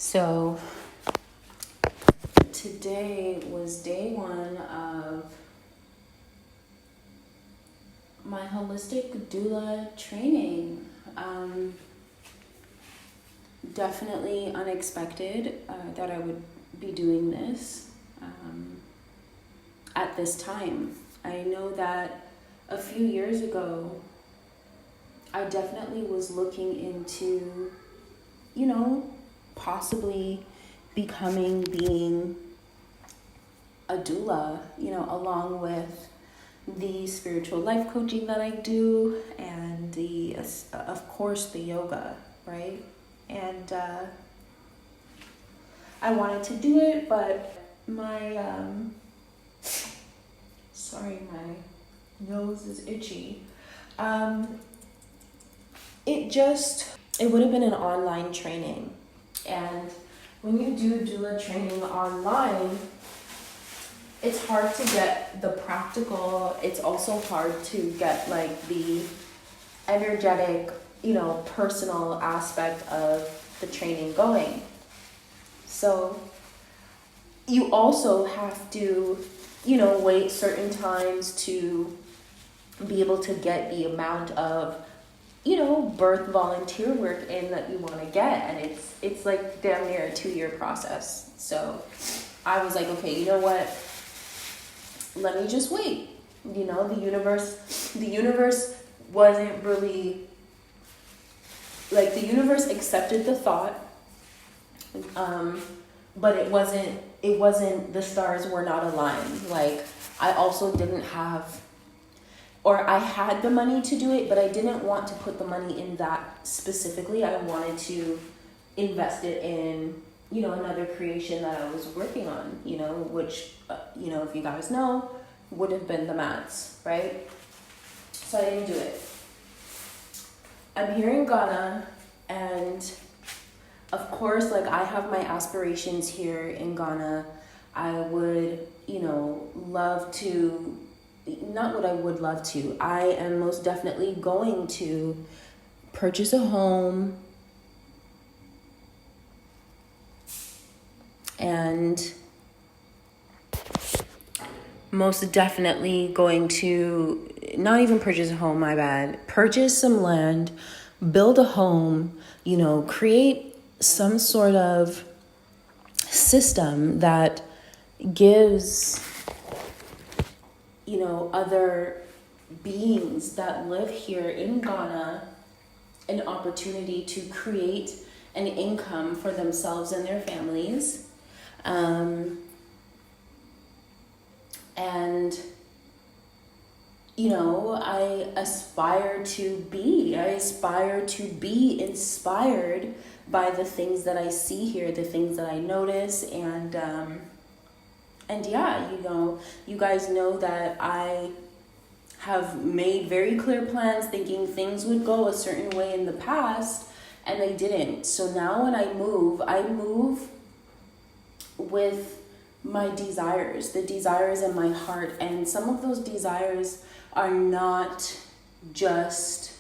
So today was day one of my holistic doula training. Definitely unexpected that I would be doing this at this time. I know that a few years ago, I definitely was looking into, possibly being a doula, along with the spiritual life coaching that I do and of course, the yoga, right? And I wanted to do it, but my nose is itchy. It would have been an online training. And when you do doula training online, it's hard to get the practical. It's also hard to get like the energetic, personal aspect of the training going. So you also have to, wait certain times to be able to get the amount of, birth volunteer work in that you want to get. And it's like damn near a 2-year process. So I was like, okay, you know what? Let me just wait. The universe wasn't really, like, the universe accepted the thought, but it wasn't, the stars were not aligned. Like, I also didn't have, or I had the money to do it, but I didn't want to put the money in that specifically. I wanted to invest it in, another creation that I was working on, which, if you guys know, would have been the mats, right? So I didn't do it. I'm here in Ghana, and of course, like, I have my aspirations here in Ghana. I would, love to, not what I would love to, I am most definitely going to purchase a home and most definitely going to not even purchase a home, my bad, purchase some land, build a home, create some sort of system that gives, other beings that live here in Ghana an opportunity to create an income for themselves and their families. And, I aspire to be inspired by the things that I see here, the things that I notice, and yeah, you guys know that I have made very clear plans thinking things would go a certain way in the past, and they didn't. So now when I move with my desires, the desires in my heart, and some of those desires are not just,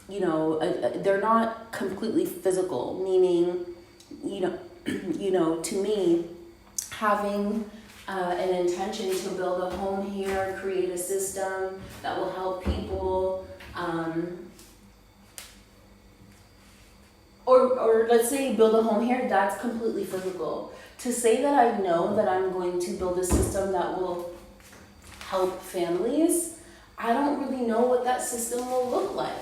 they're not completely physical, meaning, to me, having an intention to build a home here, create a system that will help people, or let's say build a home here, that's completely physical. To say that I know that I'm going to build a system that will help families, I don't really know what that system will look like,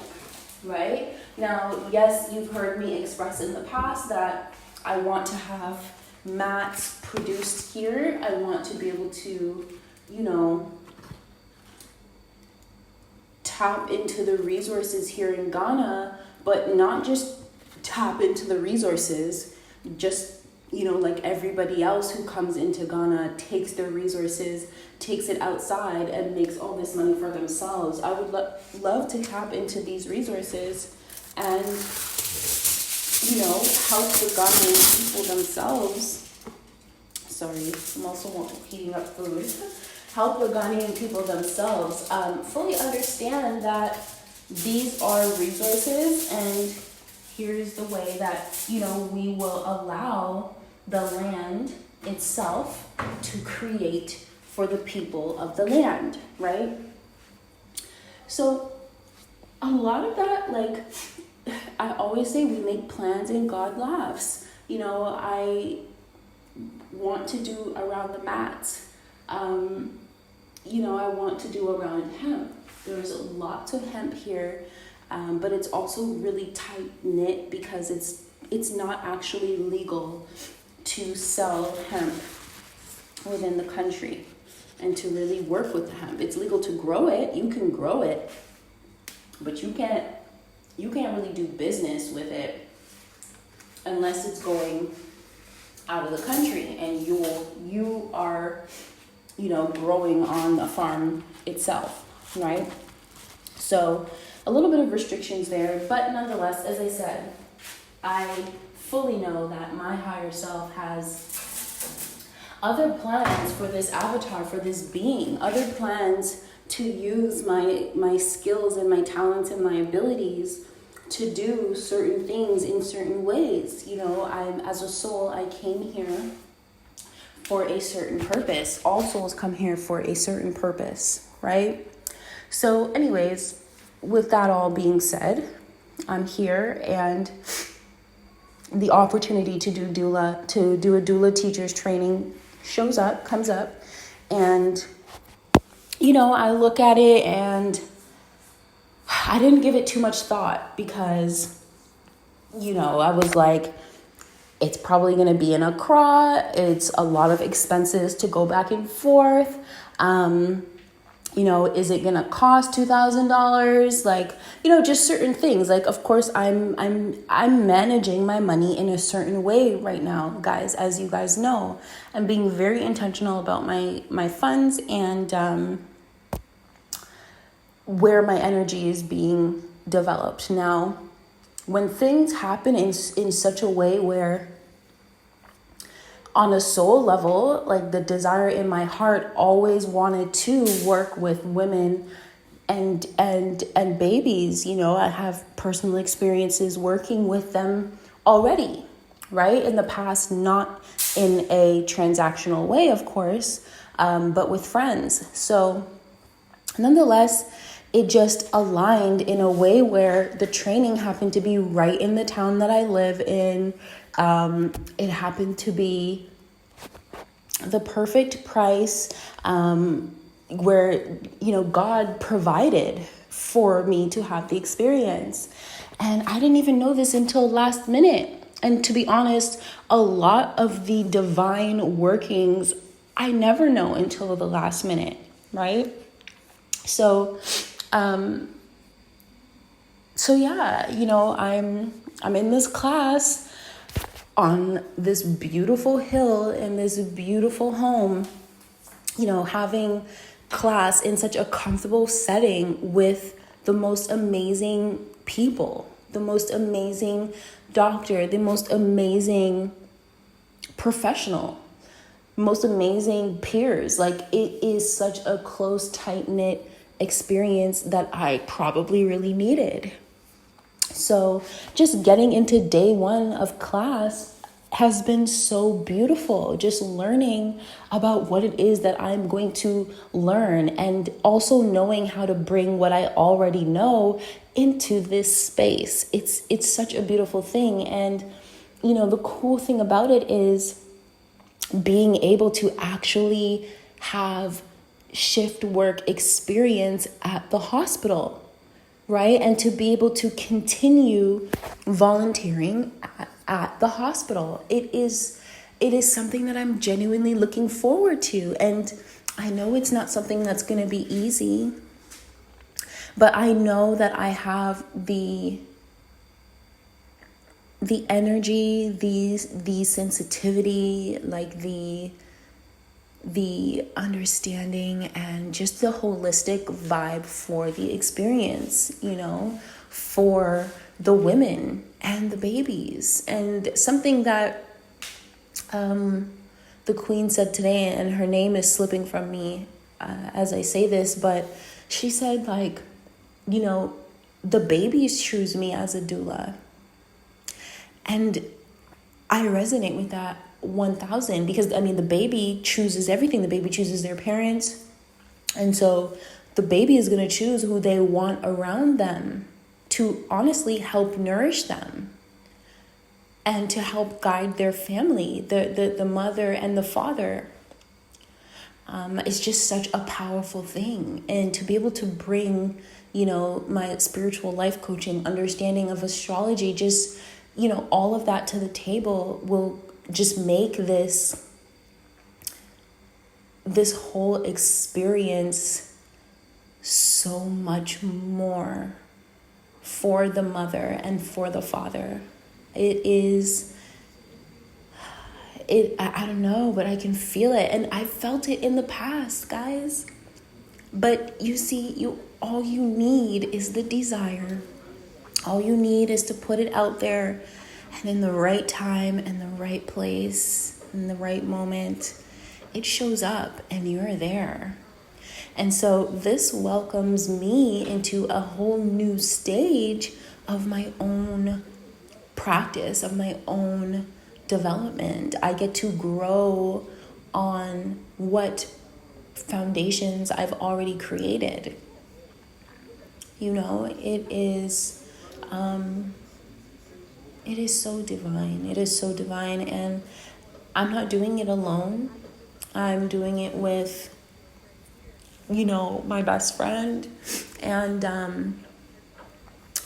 right? Now, yes, you've heard me express in the past that I want to have mats produced here. I want to be able to, tap into the resources here in Ghana, but not just tap into the resources, just, like everybody else who comes into Ghana takes their resources, takes it outside and makes all this money for themselves. I would love to tap into these resources and, help the Ghanaian people themselves. Sorry, I'm also heating up food. Help the Ghanaian people themselves fully understand that these are resources, and here's the way that, we will allow the land itself to create for the people of the land, right? So a lot of that, like, I always say we make plans and God laughs. I want to do around the mats. I want to do around hemp. There's lots of hemp here, but it's also really tight knit because it's not actually legal to sell hemp within the country and to really work with the hemp. It's legal to grow it. You can grow it, but you can't really do business with it unless it's going out of the country and you are growing on the farm itself, right? So a little bit of restrictions there, but nonetheless, as I said, I fully know that my higher self has other plans for this avatar, for this being, other plans to use my skills and my talents and my abilities to do certain things in certain ways. I'm, as a soul, I came here for a certain purpose. All souls come here for a certain purpose, right? So anyways, with that all being said, I'm here, and the opportunity to do a doula teacher's training comes up, and I look at it and I didn't give it too much thought because I was like, it's probably going to be in Accra. It's a lot of expenses to go back and forth. Is it going to cost $2,000? Like, just certain things. Like, of course, I'm managing my money in a certain way right now, guys. As you guys know, I'm being very intentional about my funds and where my energy is being developed. Now, when things happen in such a way where on a soul level, like the desire in my heart always wanted to work with women and babies, I have personal experiences working with them already, right? In the past, not in a transactional way, of course, but with friends. So nonetheless, it just aligned in a way where the training happened to be right in the town that I live in. It happened to be the perfect price, where, God provided for me to have the experience. And I didn't even know this until last minute. And to be honest, a lot of the divine workings, I never know until the last minute, right? So yeah, I'm in this class on this beautiful hill in this beautiful home, having class in such a comfortable setting with the most amazing people, the most amazing doctor, the most amazing professional, most amazing peers. Like, it is such a close, tight-knit experience that I probably really needed. So just getting into day one of class has been so beautiful. Just learning about what it is that I'm going to learn, and also knowing how to bring what I already know into this space. It's such a beautiful thing. And, the cool thing about it is being able to actually have shift work experience at the hospital, right? And to be able to continue volunteering at the hospital. It is something that I'm genuinely looking forward to. And I know it's not something that's going to be easy, but I know that I have the energy, the sensitivity, like the understanding, and just the holistic vibe for the experience, for the women and the babies. And something that the queen said today, and her name is slipping from me as I say this, but she said, like, the babies choose me as a doula. And I resonate with that 1000, because I mean, the baby chooses everything. The baby chooses their parents. And so the baby is going to choose who they want around them to honestly help nourish them and to help guide their family, the mother and the father. It's just such a powerful thing. And to be able to bring, my spiritual life coaching, understanding of astrology, just, all of that to the table will just make this whole experience so much more for the mother and for the father. I don't know, but I can feel it. And I felt it in the past, guys. But you see, all you need is the desire. All you need is to put it out there, and in the right time and the right place, in the right moment, it shows up and you're there. And so this welcomes me into a whole new stage of my own practice, of my own development. I get to grow on what foundations I've already created. It is so divine. It is so divine. And I'm not doing it alone. I'm doing it with, my best friend. And,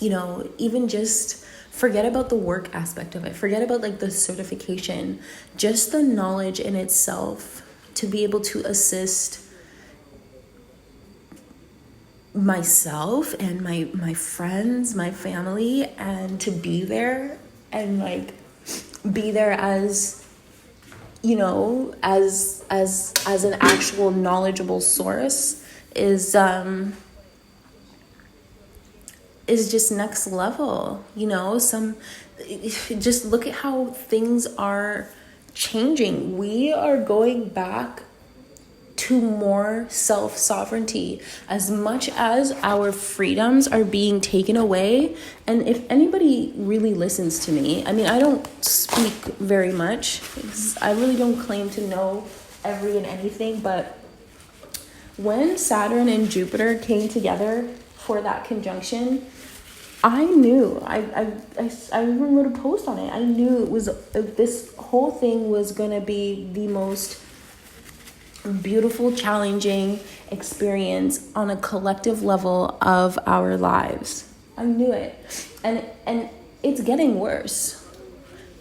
even just forget about the work aspect of it. Forget about the certification, just the knowledge in itself to be able to assist myself and my friends, my family, and to be there and be there as as an actual knowledgeable source is just next level. Just look at how things are changing. We are going back to more self-sovereignty, as much as our freedoms are being taken away. And if anybody really listens to me, I mean, I don't speak very much because I really don't claim to know every and anything, but when Saturn and Jupiter came together for that conjunction, I knew, I even wrote a post on it. I knew this whole thing was going to be the most beautiful, challenging experience on a collective level of our lives. I knew it. And it's getting worse.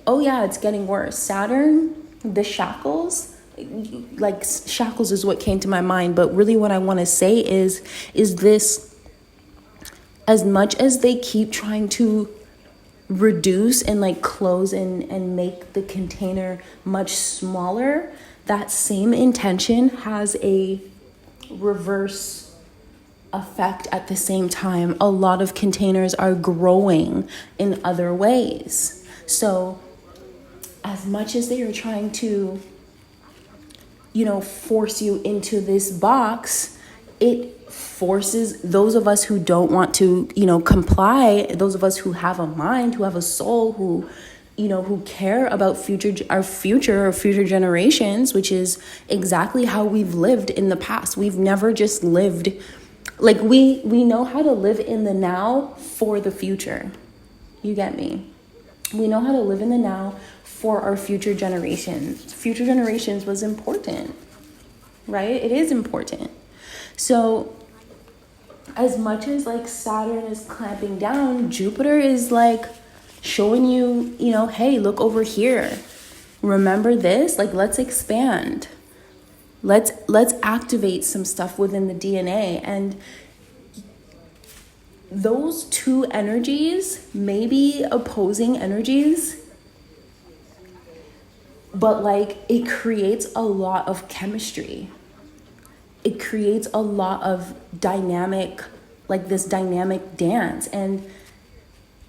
Oh yeah, it's getting worse. Saturn, the shackles, shackles is what came to my mind, but really what I want to say is this: as much as they keep trying to reduce and close and make the container much smaller, that same intention has a reverse effect at the same time. A lot of containers are growing in other ways. So as much as they are trying to, force you into this box, it forces those of us who don't want to, comply, those of us who have a mind, who have a soul, who care about our future generations, which is exactly how we've lived in the past. We've never just lived, we know how to live in the now for the future. You get me? We know how to live in the now for our future generations. Future generations was important, right? It is important. So as much as Saturn is clamping down, Jupiter is showing you, hey, look over here. Remember this? Let's expand. Let's activate some stuff within the DNA. And those two energies may be opposing energies, but it creates a lot of chemistry. It creates a lot of dynamic, this dynamic dance. And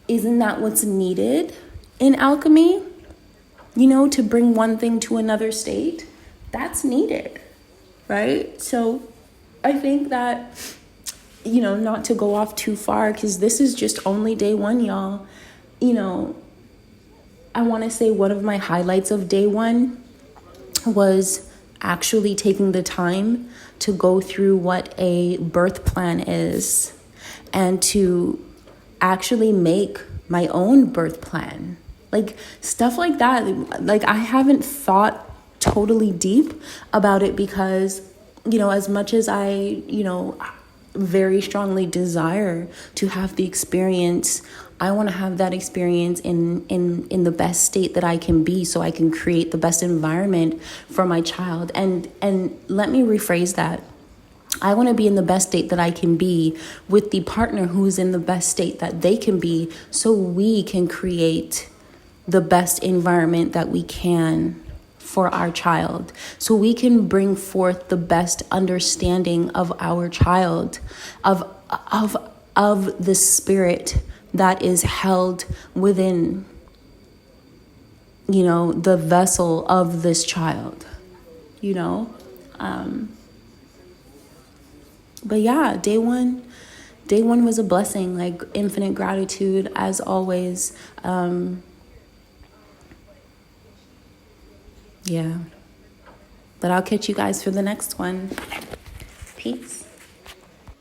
isn't that what's needed in alchemy? To bring one thing to another state? That's needed, right? So I think that, not to go off too far, because this is just only day one, y'all. I want to say one of my highlights of day one was actually taking the time to go through what a birth plan is and to actually make my own birth plan. Like stuff like that. Like I haven't thought totally deep about it because, as much as I, very strongly desire to have the experience, I want to have that experience in the best state that I can be, so I can create the best environment for my child. And let me rephrase that. I want to be in the best state that I can be with the partner who's in the best state that they can be, so we can create the best environment that we can for our child, so we can bring forth the best understanding of our child, of the spirit that is held within, the vessel of this child, but yeah, day one was a blessing, like infinite gratitude as always. Yeah. But I'll catch you guys for the next one. Peace.